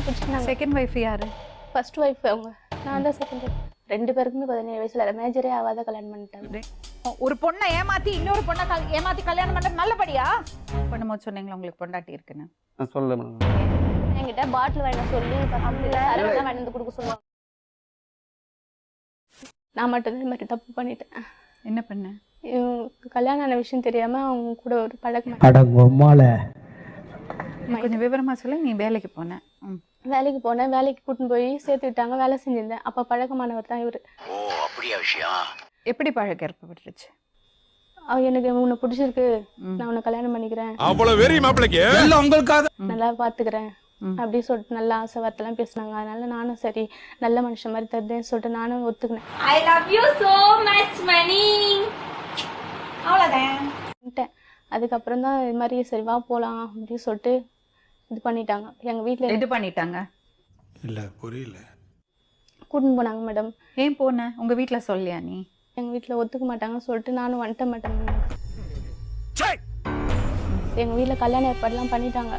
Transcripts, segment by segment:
பிடிச்சிருந்தாங்க. Second wife யாரு? First wife அவங்க, நான் தான் செகண்ட் ஒய்ஃப். 2 பேருக்குமே 17 வயசுல மேஜரே ஆகாத கல்யாணம் பண்ணிட்டாங்க. ஒரு பொண்ணை ஏமாத்தி இன்னொரு பொண்ணை ஏமாத்தி கல்யாணம் பண்றது நல்லபடியா? பண்ணும்போது சொன்னீங்களா உங்களுக்கு பொண்டாட்டி இருக்குன்னு? நான் சொல்ல மேடம். என்கிட்ட பாட்டில் வாங்க சொல்லி சரவணா வாங்கி கொடுக்க சொல்லுவாங்க. நான் மட்டும் இந்த மாதிரி தப்பு பண்ணிட்டேன். என்ன பண்ண? கல்யாணம் ஆன விஷயம் தெரியாம அவங்க கூட ஒரு பழக்கம். கொஞ்சம் விவரமா சொல்ல. நீ வேலைக்கு போன? வேலைக்கு போனேன். வேலைக்கு கூட்டின்னு போய் சேர்த்து விட்டாங்க. வேலை செஞ்சிருந்தேன். அப்ப பழக்கமானவர் தான் இவரு. ஓ அப்படியா விஷயம்? எப்படி பழக்க ஏற்பட்டுருச்சு? எனக்கு உன்னை பிடிச்சிருக்கு, நான் உன்னை கல்யாணம் பண்ணிக்கிறேன், அவ்வளவு வெறி மாப்பிளைக்கு நல்லா பாத்துக்கிறேன் அப்படி சொல்லிட்டு நல்ல ஆசை வார்த்தைலாம் பேசினாங்க. அதனால நானும் சரி நல்ல மனுஷன் மாதிரி தருதேன்னு சொல்லிட்டு நானும் ஒத்துக்கினேன். I love you so much money. அவ்வளவுதான். அதுக்கப்புறம் தான் இது மாதிரி சரி வா போலாம் அப்படின்னு சொல்லிட்டு இது பண்ணிட்டாங்க. எங்க வீட்டுல இது பண்ணிட்டாங்க. இல்ல புரியல. கூட்டின்னு போனாங்க மேடம். ஏன் போன? உங்க வீட்டுல சொல்லியா நீ? எங்க வீட்டுல ஒத்துக்க மாட்டாங்கன்னு சொல்லிட்டு நானும் வந்துட்டேன் மேடம். எங்க வீட்டுல கல்யாண ஏற்பாடுலாம் பண்ணிட்டாங்க.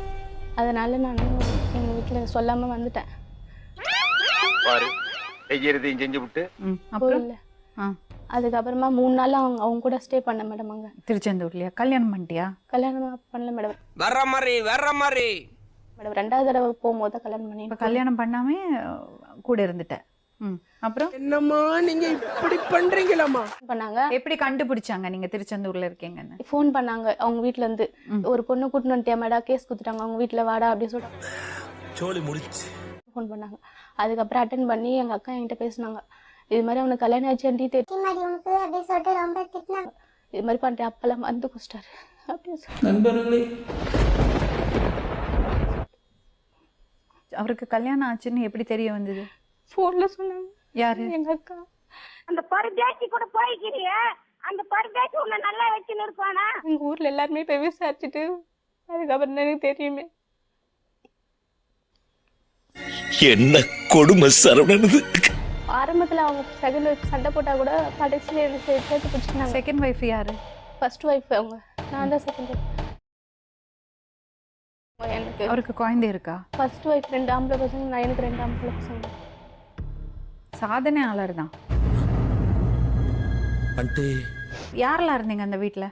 அதனால நானும் எங்க வீட்டுல சொல்லாம வந்துட்டேன். செஞ்சு விட்டு இல்ல அதுக்கப்புறமா 3 நாள் அவங்க கூட ஸ்டே பண்ண மேடம். அங்க திருச்செந்தூர்லயா? கல்யாணம் பண்ணிட்டியா? கல்யாணம் பண்ணல மேடம். வர்ற மாதிரி மேடம் 2வது தடவை போகும்போது கல்யாணம் பண்ணி. இப்ப கல்யாணம் பண்ணாம கூட இருந்துட்ட. அப்புறம் என்னம்மா நீங்க இப்படி பண்றீங்களாமா? பண்ணாங்க. எப்படி கண்டுபிடிச்சாங்க நீங்க திருச்செந்தூர்ல இருக்கீங்கன்னு? ஃபோன் பண்ணாங்க அவங்க வீட்ல இருந்து. ஒரு பொண்ணு கூட்டிட்டு வந்துட்டியா மேடா, கேஸ் குடுத்துட்டாங்க அவங்க வீட்டுல, வாடா அப்படின்னு சொல்லிட்டு சோலி முடிச்சு ஃபோன் பண்ணாங்க. அதுக்கப்புறம் அட்டன் பண்ணி எங்க அக்கா என்கிட்ட பேசினாங்க. இது மாதிரி அவனுக்கு கல்யாணம் ஆச்சு இது மாதிரி பண்றேன். அப்பெல்லாம் வந்து குடிச்சிட்டாரு அப்படின்னு நண்பர்களே, அவருக்கு கல்யாணம் ஆச்சுன்னு எப்படி தெரிய வந்தது? போன்ல சொன்னாங்க. யாரு? எங்க அக்கா. அந்த பரதேசி கூட போய்க்கிறிய, அந்த பரதேசி உன்னை நல்லா வச்சுன்னு இருப்பானா? எங்க ஊர்ல எல்லாருமே போய் விசாரிச்சுட்டு அதுக்கப்புறம் தான் எனக்கு தெரியுமே. என்ன கொடுமை சரவணனது. ஆரம்பத்துல அவங்க செகண்ட் ஒய்ஃப் சண்டை போட்டா கூட கடைசியில எனக்கு சேர்த்து பிடிச்சிருந்தாங்க. செகண்ட் வைஃப் யாரு? ஃபர்ஸ்ட் ஒய்ஃப் அவங்க, நான் தான் செகண்ட் ஒய்ஃப். எனக்கு அவருக்கு குழந்தை இருக்கா? ஃபர்ஸ்ட் ஒய்ஃப் 2 ஆம்பளை பசங்க, நான் எனக்கு 2 ஆம்பளை பசங்க. சாதனையாளர் தான். யாரெல்லாம் இருந்தீங்க அந்த வீட்டுல?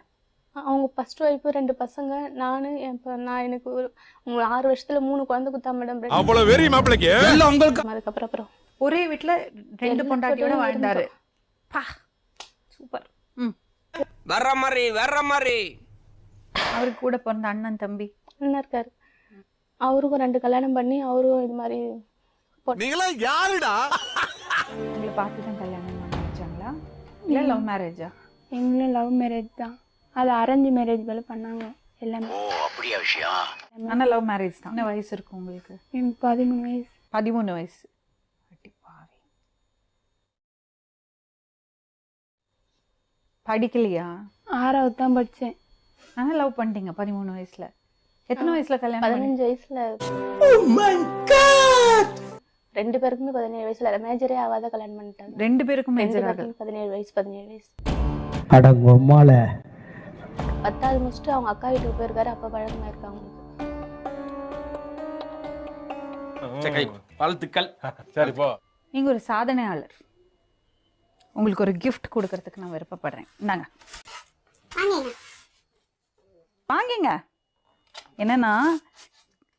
அவங்க ஃபர்ஸ்ட் ஒய்ஃப் 2 பசங்க, நான் எனக்கு ஒரு 6 வருஷத்துல 3 குழந்தை குத்தா மேடம். அவ்வளவு வெறி மாப்பிளைக்கு அதுக்கப்புறம் ஒரே வீட்டுல 2 பொண்டாட்டியோட வாழ்ந்தாரு. சூப்பர். வர்ற மாதிரி அவருக்கு கூட பிறந்த அண்ணன் தம்பி அண்ணன் இருக்காரு. அவருக்கும் 2 கல்யாணம் பண்ணி அவரும் இது மாதிரி. நீங்களா யாருடா? உங்களை பார்த்துதான் கல்யாணம் பண்ணி வச்சாங்களா இல்ல லவ் மேரேஜா? எங்களும் லவ் மேரேஜ் தான். அது அரேஞ்ச் மேரேஜ் போல பண்ணாங்க எல்லாமே. ஓ அப்படியா விஷயம்? ஆனா லவ் மேரேஜ் தான். என்ன வயசு இருக்கும் உங்களுக்கு? எனக்கு 13 வயசு. 13 வயசு. படிக்கலையா? 6வது தான் படிச்சேன். ஆனா லவ் பண்ணிட்டீங்க 13 வயசுல. எத்தனை வயசுல கல்யாணம்? 15 வயசுல. 2 பேருக்குமே 17 வயசுல மேஜரே ஆகாத கல்யாணம் பண்ணிட்டாங்க. 2 பேருக்கும் மேஜர் ஆகல. 17 வயசு 17 வயசு. அடங்கம்மால 10வது முடிச்சுட்டு அவங்க அக்கா வீட்டுக்கு போயிருக்காரு. அப்ப பழக்கமா இருக்காங்க. வாழ்த்துக்கள். சரி போ. நீங்க ஒரு சாதனையாளர். உங்களுக்கு ஒரு கிஃப்ட் கொடுக்கறதுக்கு நான் விருப்பப்படுறேன். இந்தாங்க வாங்கிங்க. என்னன்னா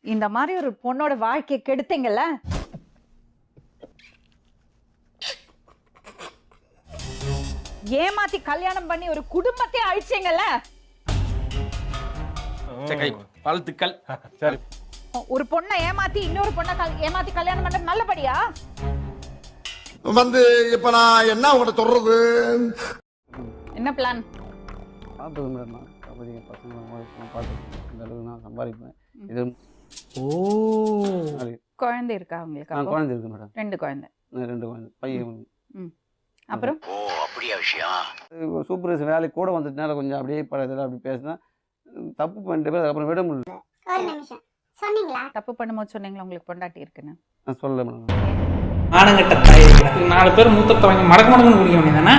இந்த மாதிரி ஒரு பொண்ணோட வாழ்க்கையை கெடுத்தீங்கல்ல, ஏமாத்தி கல்யாணம் பண்ணி ஒரு குடும்பத்தை அழிச்சீங்கல்ல, வாழ்த்துக்கள். சரி. ஒரு பொண்ணை ஏமாத்தி இன்னொரு பொண்ணை ஏமாத்தி கல்யாணம் பண்றது நல்லபடியா? இப்ப நான் என்ன உங்கள்கிட்ட சொல்றது? என்ன பிளான்? பார்த்துக்க மேடம். நான் பசங்க பார்த்து இந்த அளவுக்கு நான் சம்பாதிப்பேன். இது குழந்தை இருக்கா உங்களுக்கு? குழந்தை இருக்கு மேடம். 2 குழந்தை. 2 குழந்தை பையன். அப்புறம் ஓ அப்படியா விஷயம்? சூப்பர்வைசர் வேலைக்கு கூட வந்துட்டனால கொஞ்சம் அப்படியே பழத்தில் அப்படி பேசினா தப்பு பண்ணிட்டு போய் அதுக்கப்புறம் விட முடியல. தப்பு பண்ணும்போது சொன்னீங்களா உங்களுக்கு பொண்டாட்டி இருக்குன்னு? நான் சொல்ல மேடம். ஆனங்கட்ட தாய் 4 பேர் மூத்த தவங்க மடக்கு மடக்குன்னு குடிக்க வேண்டியதானே?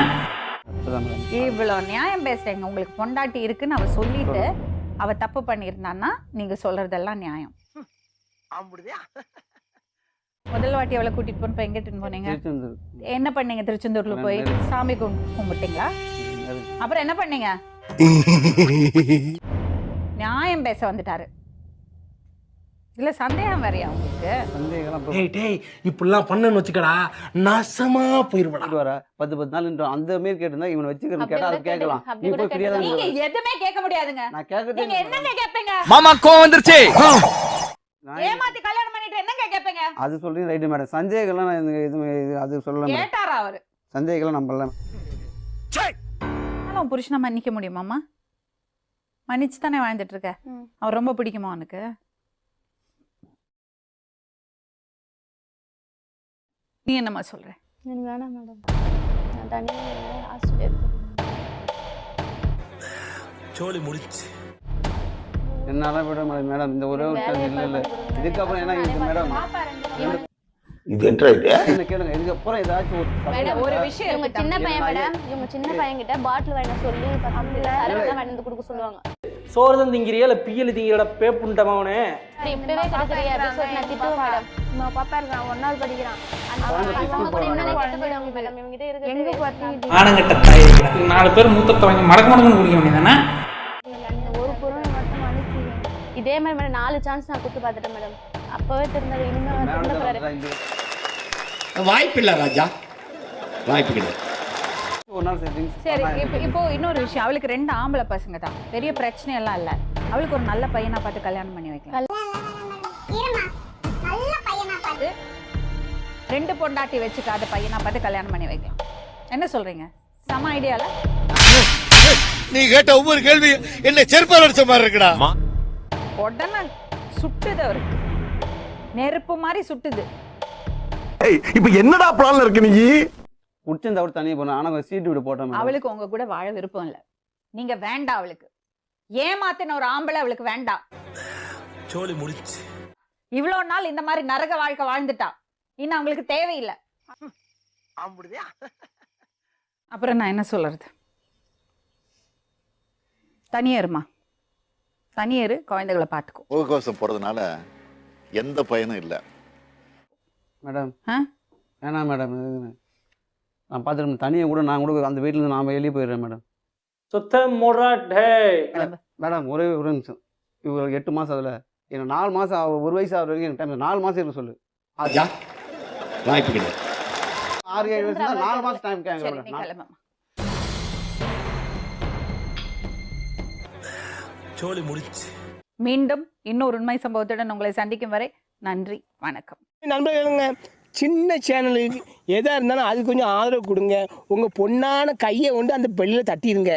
இவ்வளவு நியாயம் பேசுறீங்க. உங்களுக்கு பொண்டாட்டி இருக்குன்னு அவ சொல்லிட்டு அவ தப்பு பண்ணியிருந்தான்னா நீங்க சொல்றதெல்லாம் நியாயம். முதல் வாட்டி அவளை கூட்டிட்டு போனப்ப எங்க இட்டுன்னு போனீங்க? திருச்செந்தூர். என்ன பண்ணீங்க திருச்செந்தூர்ல போய்? சாமி கும்பிட்டீங்களா? அப்புறம் என்ன பண்ணீங்க? நியாயம் பேச வந்துட்டாரு. இல்ல சந்தேகம் வேறையா உங்களுக்கு? சந்தேகம் டேய் டேய் இப்படிலாம் பண்ணன்னு வச்சுக்கடா நாசமா போயிருவடா. வர 10 நாள் அந்த மாரி கேட்டிருந்தா இவனை வச்சுக்கிறேன்னு கேட்டா அது கேட்கலாம். நீ போய் ஃப்ரீயா தான் நீங்க எதுவுமே கேட்க முடியாதுங்க. நான் கேட்கறதே நீங்க என்னங்க கேட்பீங்க? மாமா கோவம் வந்துருச்சு. ஏமாத்தி கல்யாணம் பண்ணிட்டு என்னங்க கேட்பீங்க? அது சொல்றீங்க ரைட் மேடம். சந்தேகம்லாம் நான் எதுவுமே அது சொல்லலாம். கேட்டாரா அவரு? சந்தேகம்லாம் நம்பலாம். அவன் புருஷனை மன்னிக்க முடியுமாம்மா? மன்னிச்சு தானே வாழ்ந்துட்டு இருக்க. அவர் ரொம்ப பிடிக்குமா உனக்கு? நீ என்னம்மா சொல்ற? எனக்கு வேணாம் மேடம், நான் தனியாக ஹாஸ்பிட்டல் சோலி முடிச்சு என்னால விட மேடம் இந்த ஒரே ஒரு இல்ல இல்ல இதுக்கப்புறம் ஏன்னா இந்த மேடம் இது என்ன இது? என்ன கேளுங்க இதுக்கப்புறம் ஏதாச்சும் ஒரு ஒரு விஷயம் இவங்க இருக்கு சின்ன தம்பி. பையன் மேடம், இவங்க சின்ன பையன் கிட்ட பாட்டில் வேணா சொல்லி சரக்கு வேணா கொடுக்க சொல்லுவாங்க. சோறுதான் திங்கிறியா இல்ல பியல் திங்கிறடா பேப்புண்டமாவனே. இப்பவே கிடைக்கிறியா அப்படின்னு சொல்லி நான் திட்டுவேன் மேடம். நம்ம பாப்பா இருக்கான், 1 படிக்கிறான். அந்த அவங்க கூட இன்னும் கெட்டு போயிடுவாங்க மேடம். இவங்க கிட்ட இருக்கு எங்க பார்த்தீங்க ஆனங்கட்ட தாய் 4 பேர் மூத்த தவங்க மடக்கு மடக்குன்னு குடிக்க வேண்டியதானே. ஒரு பொருள் மட்டும் மன்னிச்சிங்க. இதே மாதிரி மேடம் 4 சான்ஸ் நான் கொடுத்து பார்த்துட்டேன் மேடம். அப்பவே தெரிஞ்சது இனிமே வாய்ப்பில்லை ராஜா, வாய்ப்பு கிடையாது. ஒரு நாள் செட்டிங். சரி இப்போ இன்னொரு விஷயம், அவளுக்கு 2 ஆம்பளை பசங்க தான், பெரிய பிரச்சனை எல்லாம் இல்ல. அவளுக்கு ஒரு நல்ல பையனா பார்த்து கல்யாணம் பண்ணி வைக்கலாம். நல்ல பையனா பார்த்து 2 பொண்டாட்டி வச்சுக்காத பையனா பார்த்து கல்யாணம் பண்ணி வைக்கலாம். என்ன சொல்றீங்க? சம ஐடியால நீ கேட்ட ஒவ்வொரு கேள்வி என்ன செருப்பால் அடிச்ச மாதிரி இருக்குடா. உடனே சுட்டுது அவருக்கு, நெருப்பு மாதிரி சுட்டுது. இப்ப என்னடா பிளான்ல இருக்கு நீ? குடிச்சிருந்தா அவர் தனியாக போனோம். ஆனால் சீட்டு விட போட்டோம். அவளுக்கு உங்க கூட வாழ விருப்பம் இல்ல. நீங்க வேண்டாம் அவளுக்கு. ஏமாத்தின ஒரு ஆம்பளை அவளுக்கு வேண்டாம். சோலி முடிச்சு இவ்வளவு நாள் இந்த மாதிரி நரக வாழ்க்கை வாழ்ந்துட்டா, இன்னும் அவங்களுக்கு தேவையில்லை. அப்புறம் நான் என்ன சொல்றது? தனியருமா, தனியரு, குழந்தைகளை பார்த்துக்கோ. முகக்கவசம் போறதுனால எந்த பயனும் இல்லை மேடம். வேணாம் மேடம், நான் பார்த்துட்டு தனியாக கூட நான் கூட அந்த வீட்டில் நான் வெளியே போயிடுறேன் மேடம். சுத்த மொராட்டே மேடம் ஒரே ஒரு நிமிஷம். இவங்களுக்கு 8 மாதம் அதில் எனக்கு 4 மாதம் 1 வயசு ஆகிற வரைக்கும் எனக்கு டைம் 4 மாதம் இருக்க சொல்லு. ராஜா, வாய்ப்பு கிடையாது. 6-7 வயசு தான் 4 மாதம் டைம் சரி, நீ கேட்க. கிளம்புமா. சோலி முடிச்சு மீண்டும் இன்னொரு உண்மை சம்பவத்துடன் உங்களை சந்திக்கும் வரை நன்றி, வணக்கம். நண்பர்களுங்க, சின்ன சேனலுக்கு எதாக இருந்தாலும் அது கொஞ்சம் ஆதரவு கொடுங்க. உங்கள் பொண்ணான கையை கொண்டு அந்த பெல்லில் தட்டிடுங்க.